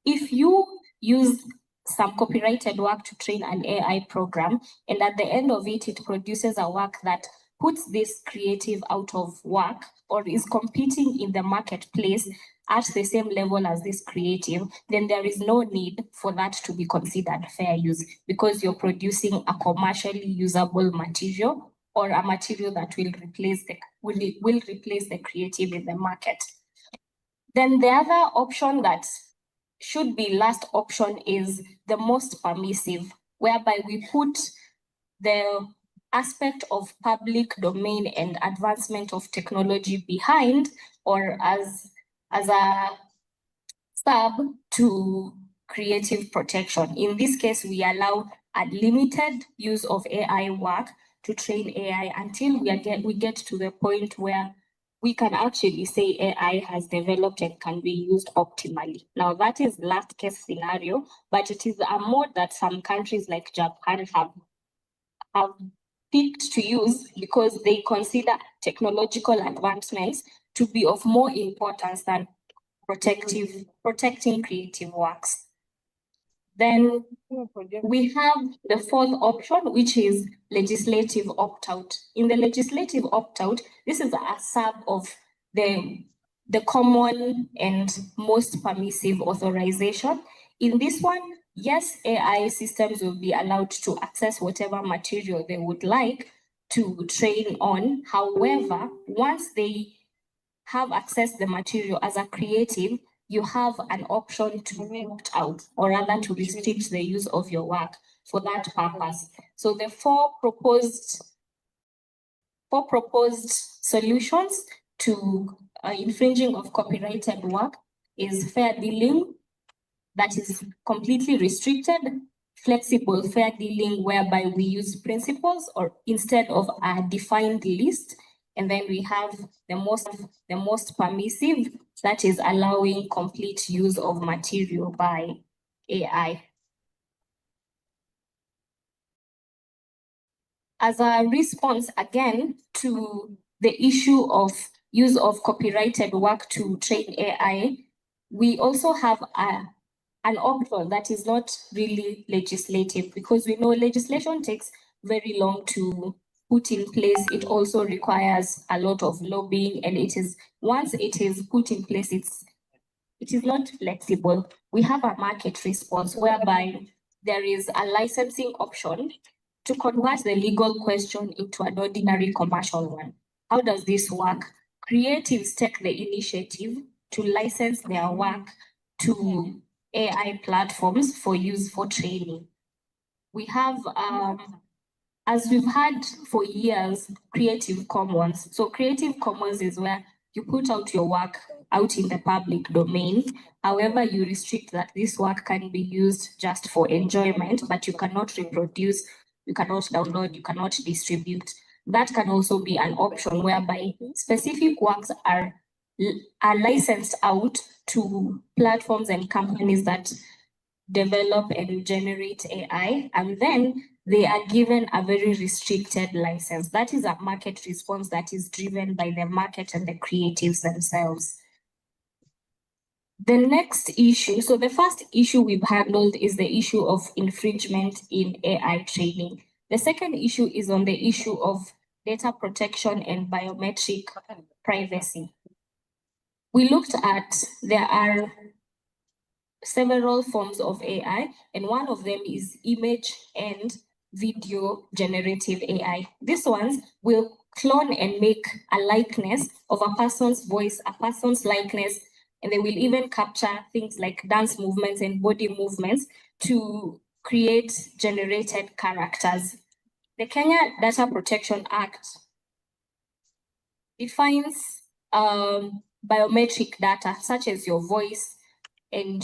if you use some copyrighted work to train an AI program, and at the end of it, it produces a work that puts this creative out of work or is competing in the marketplace at the same level as this creative, then there is no need for that to be considered fair use, because you're producing a commercially usable material or a material that will replace the creative in the market. Then the other option that should be last option is the most permissive, whereby we put the aspect of public domain and advancement of technology behind, or as a sub to creative protection. In this case, we allow unlimited use of AI work to train AI until we get to the point where we can actually say AI has developed and can be used optimally. Now, that is last case scenario, but it is a mode that some countries like Japan have picked to use because they consider technological advancements to be of more importance than protecting creative works. Then we have the fourth option, which is legislative opt-out. In the legislative opt-out, this is a sub of the common and most permissive authorization. In this one, yes, AI systems will be allowed to access whatever material they would like to train on. However, once they have accessed the material as a creative, you have an option to opt out, or rather to restrict the use of your work for that purpose. So the four proposed solutions to infringing of copyrighted work is fair dealing, that is completely restricted; flexible fair dealing, whereby we use principles or instead of a defined list; and then we have the most permissive, that is allowing complete use of material by AI. As a response again to the issue of use of copyrighted work to train AI, we also have an option that is not really legislative, because we know legislation takes very long to put in place. It also requires a lot of lobbying, and once it is put in place, it is not flexible. We have a market response whereby there is a licensing option to convert the legal question into an ordinary commercial one. How does this work? Creatives take the initiative to license their work to AI platforms for use for training. We have, as we've had for years, Creative Commons. So Creative Commons is where you put out your work out in the public domain. However, you restrict that this work can be used just for enjoyment, but you cannot reproduce, you cannot download, you cannot distribute. That can also be an option whereby specific works are licensed out to platforms and companies that develop and generate AI, and then they are given a very restricted license. That is a market response that is driven by the market and the creatives themselves. The next issue, so the first issue we've handled is the issue of infringement in AI training. The second issue is on the issue of data protection and biometric privacy. We looked at, there are several forms of AI, and one of them is image and video generative AI. These ones will clone and make a likeness of a person's voice, a person's likeness, and they will even capture things like dance movements and body movements to create generated characters. The Kenya Data Protection Act defines biometric data, such as your voice and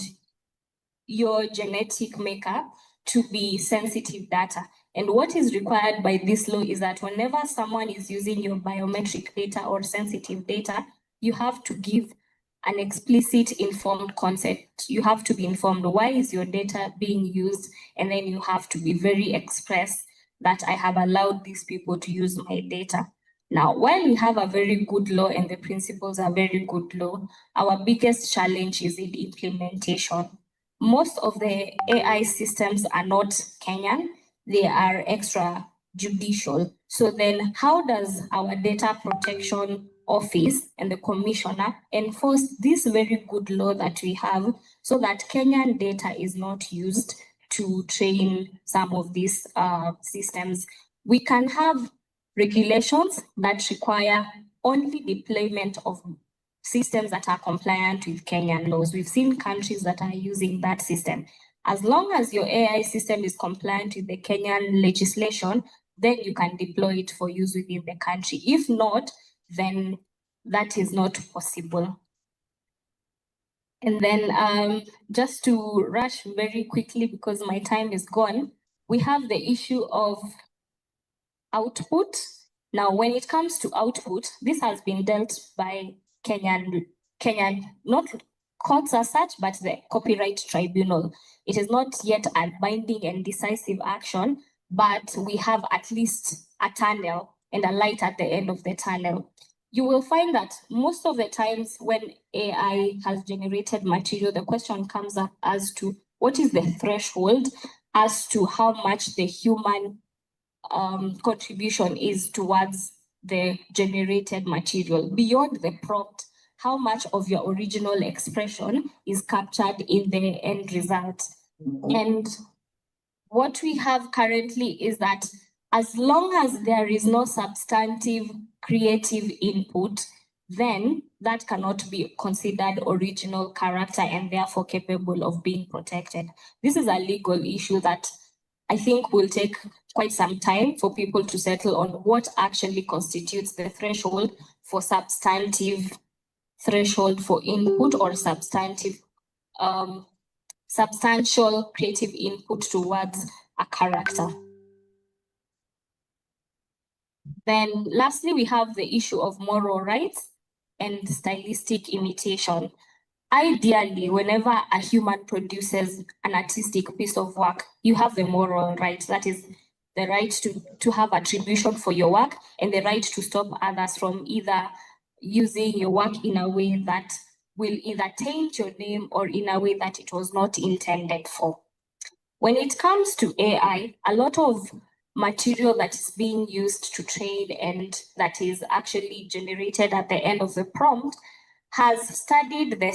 your genetic makeup, to be sensitive data. And what is required by this law is that whenever someone is using your biometric data or sensitive data, you have to give an explicit informed consent. You have to be informed, why is your data being used? And then you have to be very express that I have allowed these people to use my data. Now, while we have a very good law and the principles are very good law, our biggest challenge is in implementation. most of the AI systems are not Kenyan, they are extrajudicial. So then how does our data protection office and the commissioner enforce this very good law that we have so that Kenyan data is not used to train some of these systems? We can have regulations that require only deployment of systems that are compliant with Kenyan laws. We've seen countries that are using that system. As long as your AI system is compliant with the Kenyan legislation, then you can deploy it for use within the country. If not, then that is not possible. And then just to rush very quickly because my time is gone, we have the issue of output. Now, when it comes to output, this has been dealt by Kenyan, not courts as such, but the Copyright Tribunal. It is not yet a binding and decisive action, but we have at least a tunnel and a light at the end of the tunnel. You will find that most of the times when AI has generated material, the question comes up as to what is the threshold as to how much the human contribution is towards the generated material. Beyond the prompt, how much of your original expression is captured in the end result. And what we have currently is that as long as there is no substantive creative input, then that cannot be considered original character and therefore capable of being protected. This is a legal issue that I think will take quite some time for people to settle on what actually constitutes the threshold for substantive threshold for input or substantial creative input towards a character. Then lastly, we have the issue of moral rights and stylistic imitation. Ideally, whenever a human produces an artistic piece of work, you have the moral right. That is the right to have attribution for your work and the right to stop others from either using your work in a way that will either taint your name or in a way that it was not intended for. When it comes to AI, a lot of material that is being used to train and that is actually generated at the end of the prompt has studied the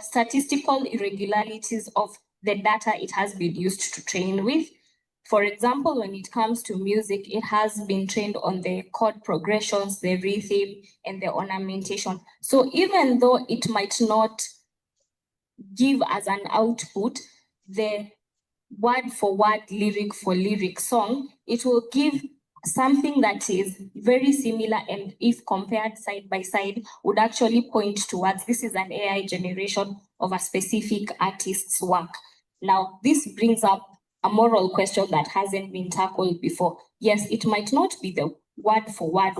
statistical irregularities of the data it has been used to train with. For example, when it comes to music, it has been trained on the chord progressions, the rhythm, and the ornamentation. So even though it might not give as an output the word for word, lyric for lyric song, it will give something that is very similar, and if compared side by side, would actually point towards this is an AI generation of a specific artist's work. Now, this brings up a moral question that hasn't been tackled before. Yes, it might not be the word for word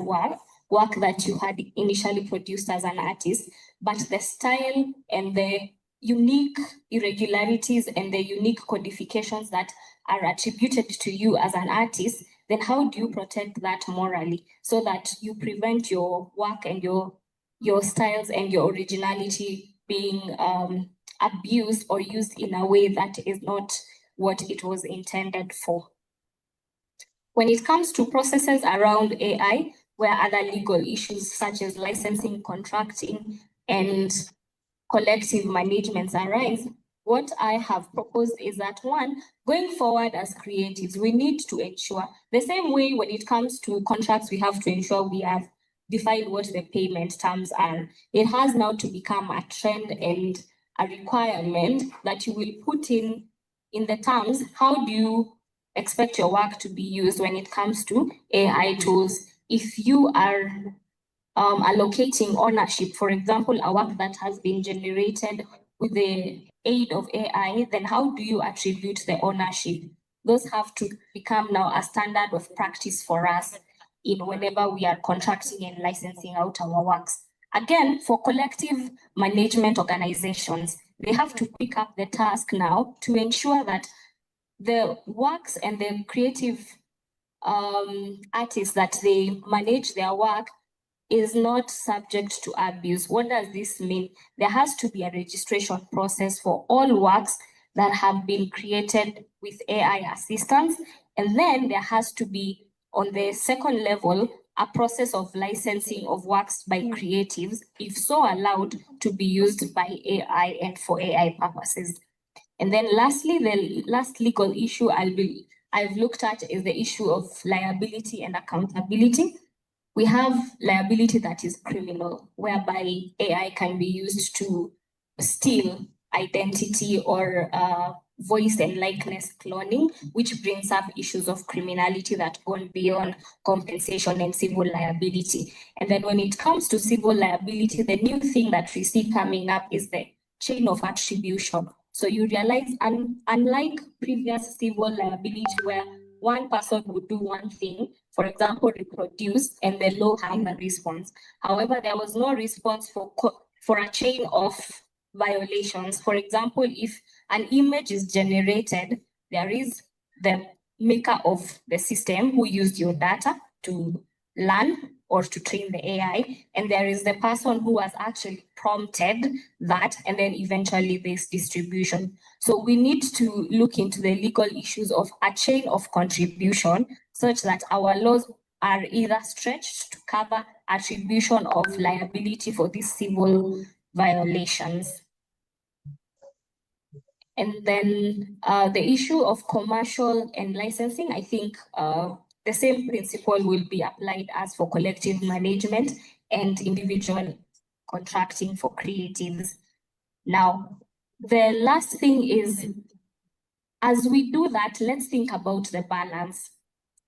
work that you had initially produced as an artist, but the style and the unique irregularities and the unique codifications that are attributed to you as an artist, then how do you protect that morally so that you prevent your work and your styles and your originality being abused or used in a way that is not what it was intended for? When it comes to processes around AI, where other legal issues such as licensing, contracting, and collective managements arise, what I have proposed is that one, going forward as creatives, we need to ensure the same way when it comes to contracts, we have to ensure we have defined what the payment terms are. It has now to become a trend and a requirement that you will put in the terms. How do you expect your work to be used when it comes to AI tools? If you are allocating ownership, for example, a work that has been generated with the aid of AI, then how do you attribute the ownership? Those have to become now a standard of practice for us in whenever we are contracting and licensing out our works. Again, for collective management organizations, they have to pick up the task now to ensure that the works and the creative artists that they manage their work is not subject to abuse. What does this mean? There has to be a registration process for all works that have been created with AI assistance. And then there has to be, on the second level, a process of licensing of works by creatives, if so allowed, to be used by AI and for AI purposes. And then lastly, the last legal issue I've looked at is the issue of liability and accountability. We have liability that is criminal, whereby AI can be used to steal identity or voice and likeness cloning, which brings up issues of criminality that go beyond compensation and civil liability. And then when it comes to civil liability, the new thing that we see coming up is the chain of attribution. So you realize, unlike previous civil liability where one person would do one thing, for example, reproduce, and the law had a response. However, there was no response for a chain of violations. For example, if an image is generated, there is the maker of the system who used your data to learn or to train the AI, and there is the person who has actually prompted that, and then eventually this distribution. So we need to look into the legal issues of a chain of contribution such that our laws are either stretched to cover attribution of liability for these civil violations. And then the issue of commercial and licensing, I think the same principle will be applied as for collective management and individual contracting for creatives. Now, the last thing is, as we do that, let's think about the balance.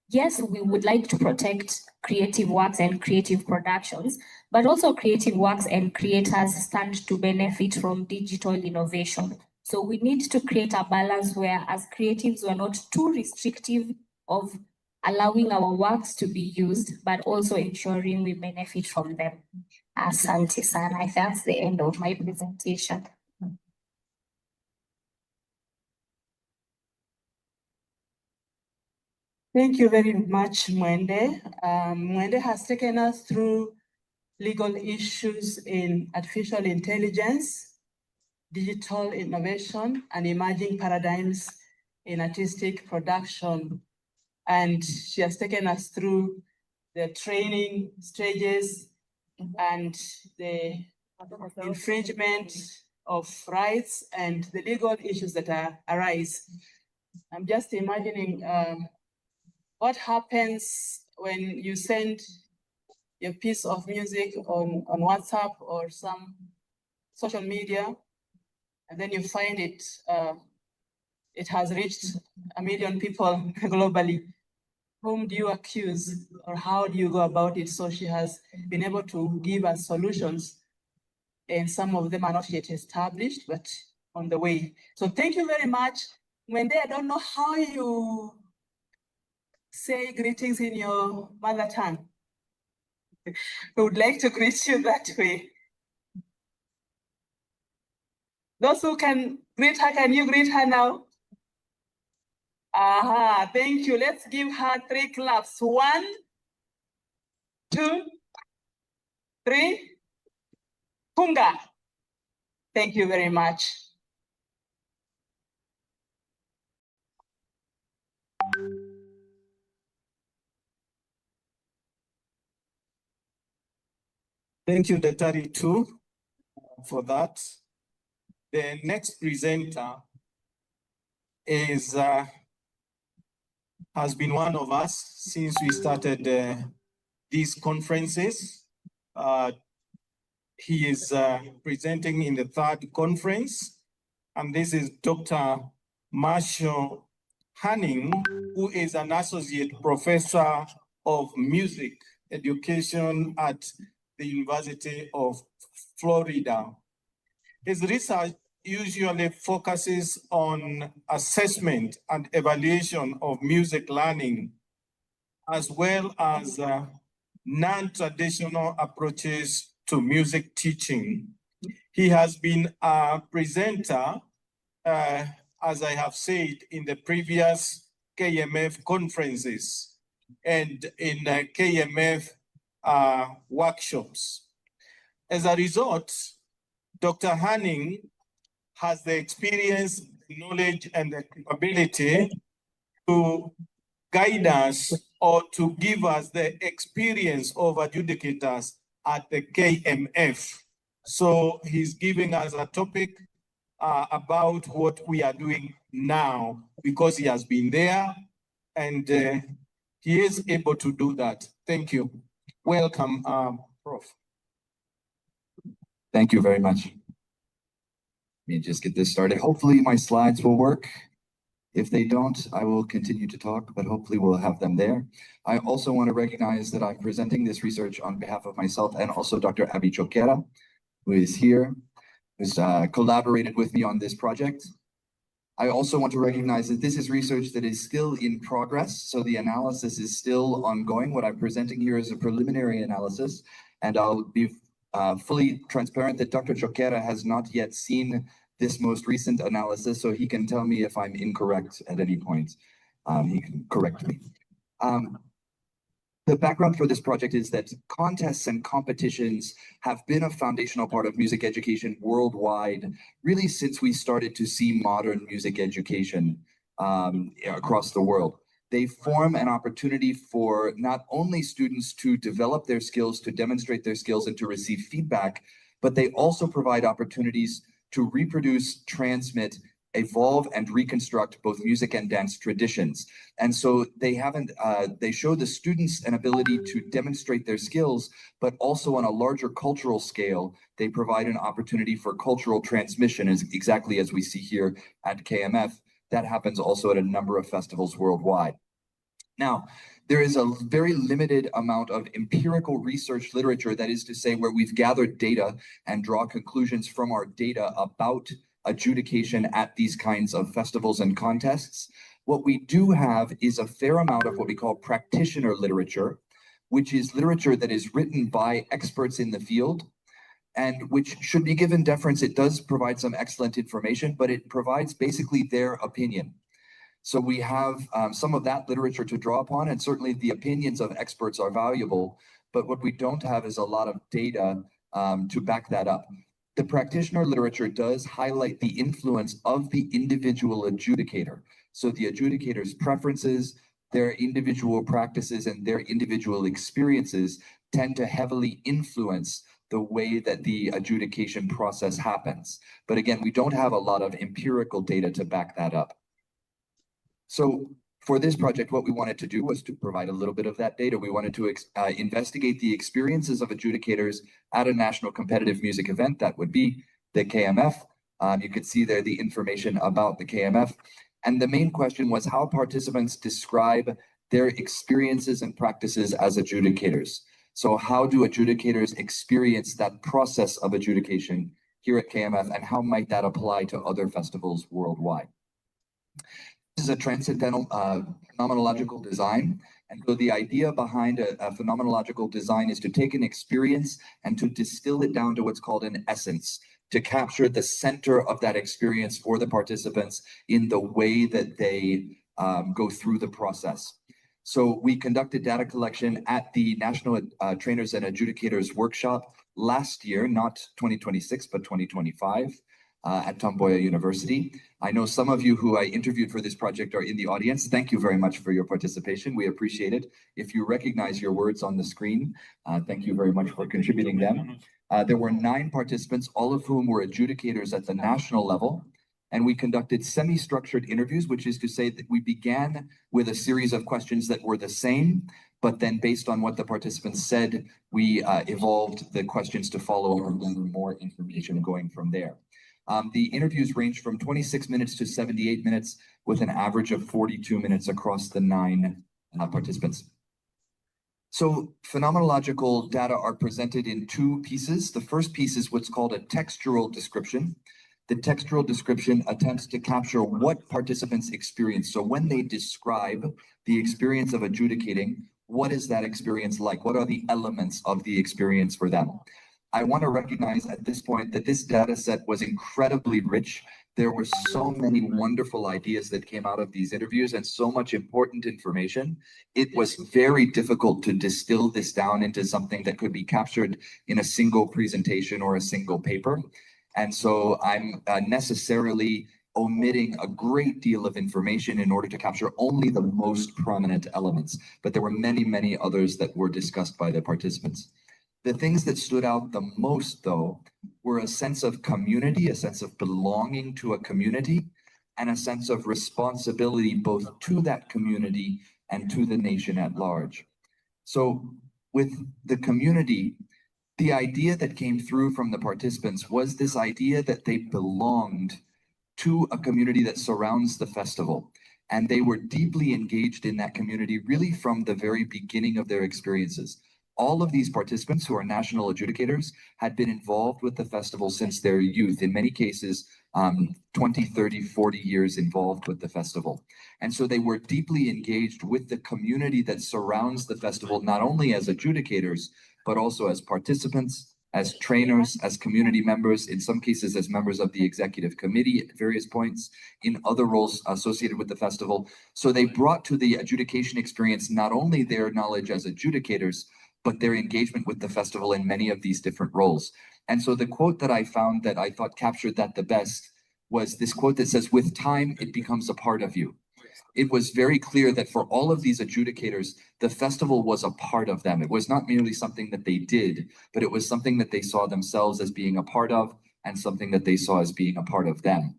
Yes, we would like to protect creative works and creative productions, but also creative works and creators stand to benefit from digital innovation. So we need to create a balance where, as creatives, we're not too restrictive of allowing our works to be used, but also ensuring we benefit from them. Asante sana. That's the end of my presentation. Thank you very much, Mwende. Mwende has taken us through legal issues in artificial intelligence, digital innovation, and emerging paradigms in artistic production. And she has taken us through the training stages and the infringement of rights and the legal issues that arise. I'm just imagining what happens when you send your piece of music on WhatsApp or some social media, and then you find it has reached 1 million people globally. Whom do you accuse, or how do you go about it? So she has been able to give us solutions, and some of them are not yet established, but on the way. So thank you very much. Mwende, I don't know how you say greetings in your mother tongue. We would like to greet you that way. Those who can greet her, can you greet her now? Aha, thank you. Let's give her 3 claps. 1, 2, 3. Punga. Thank you very much. Thank you, Daktari, too, for that. The next presenter is has been one of us since we started these conferences. He is presenting in the 3rd conference, and this is Dr. Marshall Hanning, who is an associate professor of music education at the University of Florida. His research usually focuses on assessment and evaluation of music learning, as well as non-traditional approaches to music teaching. He has been a presenter, as I have said, in the previous KMF conferences. And in KMF workshops. As a result, Dr. Hanning has the experience, knowledge, and the capability to guide us or to give us the experience of adjudicators at the KMF. So he's giving us a topic about what we are doing now because he has been there and he is able to do that. Thank you. Welcome, Prof. Thank you very much. Let me just get this started. Hopefully my slides will work. If they don't, I will continue to talk, but hopefully we'll have them there. I also want to recognize that I'm presenting this research on behalf of myself and also Dr. Abby Chokera, who is here, who's collaborated with me on this project. I also want to recognize that this is research that is still in progress, so the analysis is still ongoing. What I'm presenting here is a preliminary analysis, and I'll be fully transparent that Dr. Chokera has not yet seen this most recent analysis, so he can tell me if I'm incorrect at any point. He can correct me. The background for this project is that contests and competitions have been a foundational part of music education worldwide, really since we started to see modern music education across the world. They form an opportunity for not only students to develop their skills, to demonstrate their skills, and to receive feedback, but they also provide opportunities to reproduce, transmit, evolve, and reconstruct both music and dance traditions. And so they show the students an ability to demonstrate their skills, but also on a larger cultural scale, they provide an opportunity for cultural transmission, exactly as we see here at KMF. That happens also at a number of festivals worldwide. Now, there is a very limited amount of empirical research literature, that is to say, where we've gathered data and draw conclusions from our data about adjudication at these kinds of festivals and contests. What we do have is a fair amount of what we call practitioner literature, which is literature that is written by experts in the field and which should be given deference. It does provide some excellent information, but it provides basically their opinion. So we have some of that literature to draw upon, and certainly the opinions of experts are valuable, but what we don't have is a lot of data to back that up. The practitioner literature does highlight the influence of the individual adjudicator. So the adjudicator's preferences, their individual practices, and their individual experiences tend to heavily influence the way that the adjudication process happens. But again, we don't have a lot of empirical data to back that up. So for this project, what we wanted to do was to provide a little bit of that data. We wanted to investigate the experiences of adjudicators at a national competitive music event. That would be the KMF. You can see there the information about the KMF. And the main question was how participants describe their experiences and practices as adjudicators. So how do adjudicators experience that process of adjudication here at KMF, and how might that apply to other festivals worldwide? This is a transcendental phenomenological design. And so the idea behind a phenomenological design is to take an experience and to distill it down to what's called an essence, to capture the center of that experience for the participants in the way that they go through the process. So we conducted data collection at the National Trainers and Adjudicators Workshop last year, not 2026, but 2025. At Tom Mboya University. I know some of you who I interviewed for this project are in the audience. Thank you very much for your participation. We appreciate it. If you recognize your words on the screen, thank you very much for contributing them. There were 9 participants, all of whom were adjudicators at the national level. And we conducted semi-structured interviews, which is to say that we began with a series of questions that were the same, but then based on what the participants said, we evolved the questions to follow or learn more information going from there. The interviews ranged from 26 minutes to 78 minutes with an average of 42 minutes across the 9 participants. So phenomenological data are presented in 2 pieces. The first piece is what's called a textural description. The textural description attempts to capture what participants experience. So when they describe the experience of adjudicating, what is that experience like? What are the elements of the experience for them? I want to recognize at this point that this data set was incredibly rich. There were so many wonderful ideas that came out of these interviews and so much important information. It was very difficult to distill this down into something that could be captured in a single presentation or a single paper. And so I'm necessarily omitting a great deal of information in order to capture only the most prominent elements. But there were many, many others that were discussed by the participants. The things that stood out the most, though, were a sense of community, a sense of belonging to a community, and a sense of responsibility both to that community and to the nation at large. So with the community, the idea that came through from the participants was this idea that they belonged to a community that surrounds the festival. And they were deeply engaged in that community really from the very beginning of their experiences. All of these participants who are national adjudicators had been involved with the festival since their youth, in many cases 20, 30, 40 years involved with the festival. And so they were deeply engaged with the community that surrounds the festival, not only as adjudicators, but also as participants, as trainers, as community members, in some cases as members of the executive committee at various points, in other roles associated with the festival. So they brought to the adjudication experience not only their knowledge as adjudicators, but their engagement with the festival in many of these different roles. And so the quote that I found that I thought captured that the best was this quote that says, "With time, it becomes a part of you." It was very clear that for all of these adjudicators, the festival was a part of them. It was not merely something that they did, but it was something that they saw themselves as being a part of and something that they saw as being a part of them.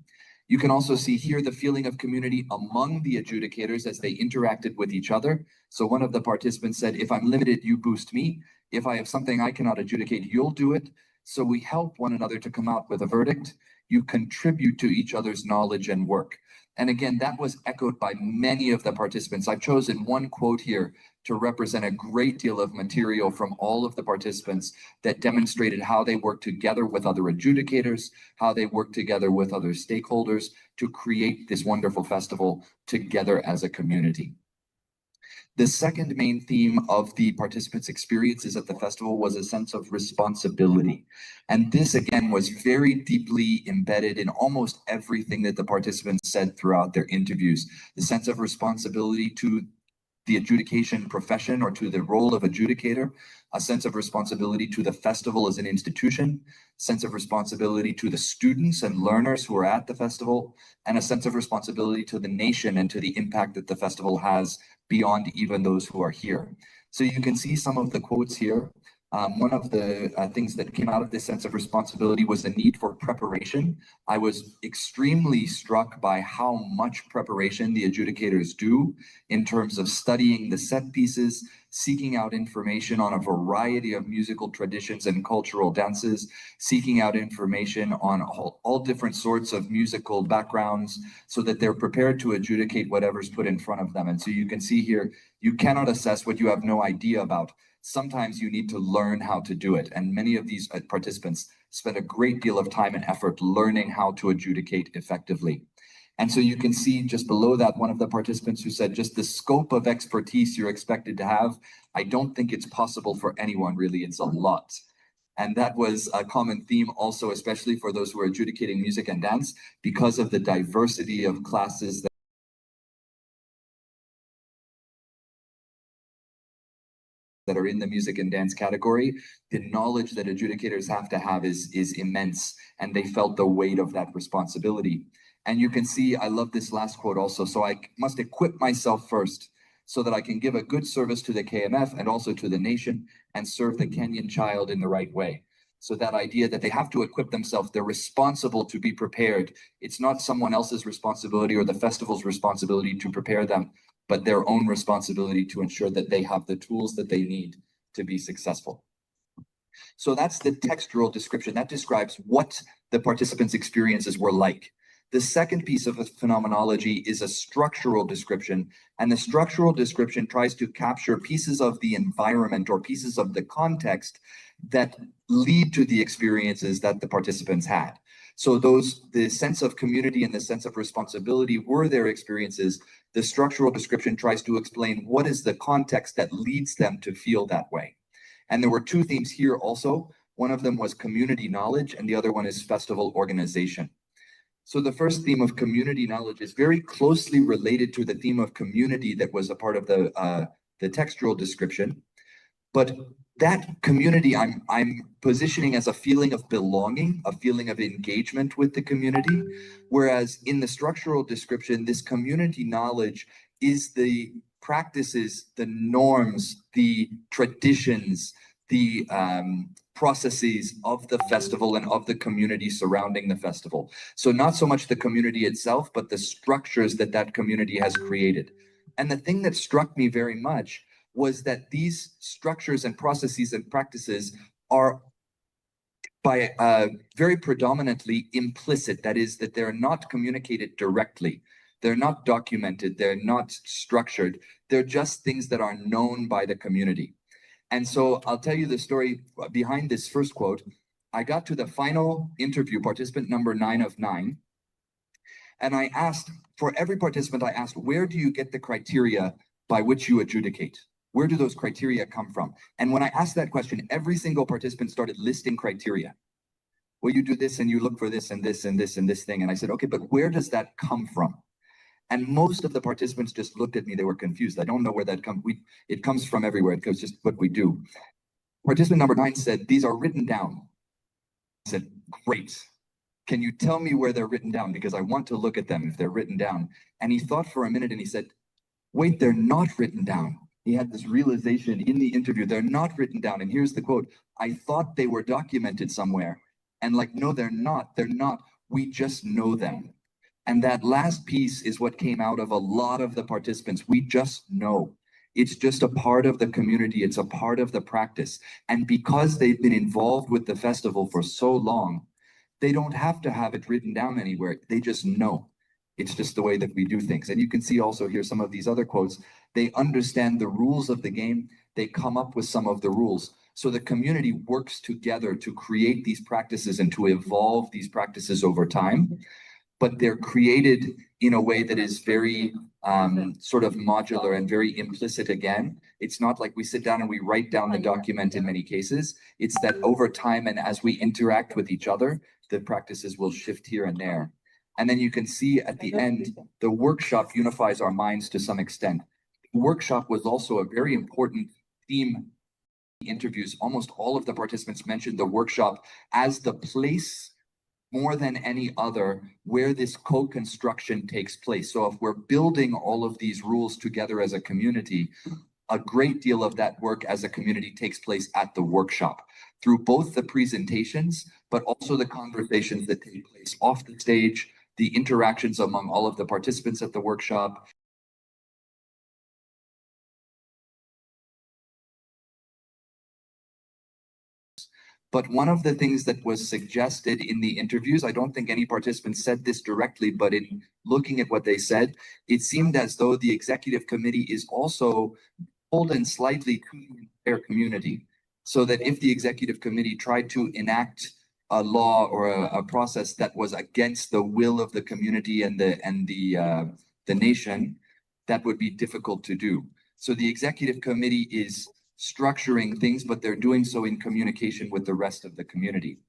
You can also see here the feeling of community among the adjudicators as they interacted with each other. So one of the participants said, "If I'm limited, you boost me. If I have something I cannot adjudicate, you'll do it." So we help one another to come out with a verdict. You contribute to each other's knowledge and work. And again, that was echoed by many of the participants. I've chosen one quote here to represent a great deal of material from all of the participants that demonstrated how they work together with other adjudicators, how they work together with other stakeholders to create this wonderful festival together as a community. The second main theme of the participants' experiences at the festival was a sense of responsibility. And this, again, was very deeply embedded in almost everything that the participants said throughout their interviews. The sense of responsibility to the adjudication profession or to the role of adjudicator, a sense of responsibility to the festival as an institution, sense of responsibility to the students and learners who are at the festival, and a sense of responsibility to the nation and to the impact that the festival has beyond even those who are here. So you can see some of the quotes here. One of the things that came out of this sense of responsibility was the need for preparation. I was extremely struck by how much preparation the adjudicators do in terms of studying the set pieces, seeking out information on a variety of musical traditions and cultural dances, seeking out information on all different sorts of musical backgrounds so that they're prepared to adjudicate whatever's put in front of them. And so you can see here, you cannot assess what you have no idea about. Sometimes you need to learn how to do it. And many of these participants spent a great deal of time and effort learning how to adjudicate effectively. And so you can see just below that, one of the participants who said just the scope of expertise you're expected to have, I don't think it's possible for anyone really, it's a lot. And that was a common theme also, especially for those who are adjudicating music and dance, because of the diversity of classes that are in the music and dance category. The knowledge that adjudicators have to have is immense, and they felt the weight of that responsibility. And you can see, I love this last quote also, "So I must equip myself first so that I can give a good service to the KMF and also to the nation and serve the Kenyan child in the right way." So that idea that they have to equip themselves, they're responsible to be prepared. It's not someone else's responsibility or the festival's responsibility to prepare them, but their own responsibility to ensure that they have the tools that they need to be successful. So that's the textual description. That describes what the participants' experiences were like. The second piece of phenomenology is a structural description, and the structural description tries to capture pieces of the environment or pieces of the context that lead to the experiences that the participants had. So the sense of community and the sense of responsibility were their experiences. The structural description tries to explain what is the context that leads them to feel that way. And there were two themes here also. One of them was community knowledge, and the other one is festival organization. So the first theme of community knowledge is very closely related to the theme of community that was a part of the textual description. But that community I'm positioning as a feeling of belonging, a feeling of engagement with the community. Whereas in the structural description, this community knowledge is the practices, the norms, the traditions, the processes of the festival and of the community surrounding the festival. So not so much the community itself, but the structures that that community has created. And the thing that struck me very much was that these structures and processes and practices are by very predominantly implicit. That is, that they're not communicated directly. They're not documented. They're not structured. They're just things that are known by the community. And so I'll tell you the story behind this first quote. I got to the final interview, participant number 9 of 9. And I asked, for every participant, I asked, where do you get the criteria by which you adjudicate? Where do those criteria come from? And when I asked that question, every single participant started listing criteria. Well, you do this and you look for this and this and this and this thing. And I said, okay, but where does that come from? And most of the participants just looked at me. They were confused. I don't know where that comes. It comes from everywhere. It goes just what we do. Participant number 9 said, these are written down. I said, great. Can you tell me where they're written down? Because I want to look at them if they're written down. And he thought for a minute and he said, wait, they're not written down. He had this realization in the interview, they're not written down. And here's the quote, I thought they were documented somewhere. And like, no, they're not. They're not. We just know them. And that last piece is what came out of a lot of the participants. We just know. It's just a part of the community. It's a part of the practice. And because they've been involved with the festival for so long, they don't have to have it written down anywhere. They just know. It's just the way that we do things. And you can see also here some of these other quotes. They understand the rules of the game. They come up with some of the rules. So the community works together to create these practices and to evolve these practices over time. But they're created in a way that is very sort of modular and very implicit again. It's not like we sit down and we write down the document in many cases. It's that over time and as we interact with each other, the practices will shift here and there. And then you can see at the end, the workshop unifies our minds to some extent. The workshop was also a very important theme. Interviews, almost all of the participants mentioned the workshop as the place more than any other where this co-construction takes place. So if we're building all of these rules together as a community, a great deal of that work as a community takes place at the workshop through both the presentations, but also the conversations that take place off the stage, the interactions among all of the participants at the workshop. But one of the things that was suggested in the interviews, I don't think any participant said this directly, but in looking at what they said, it seemed as though the executive committee is also beholden slightly to their community. So that if the executive committee tried to enact a law or a process that was against the will of the community and the nation, that would be difficult to do. So the executive committee is structuring things, but they're doing so in communication with the rest of the community.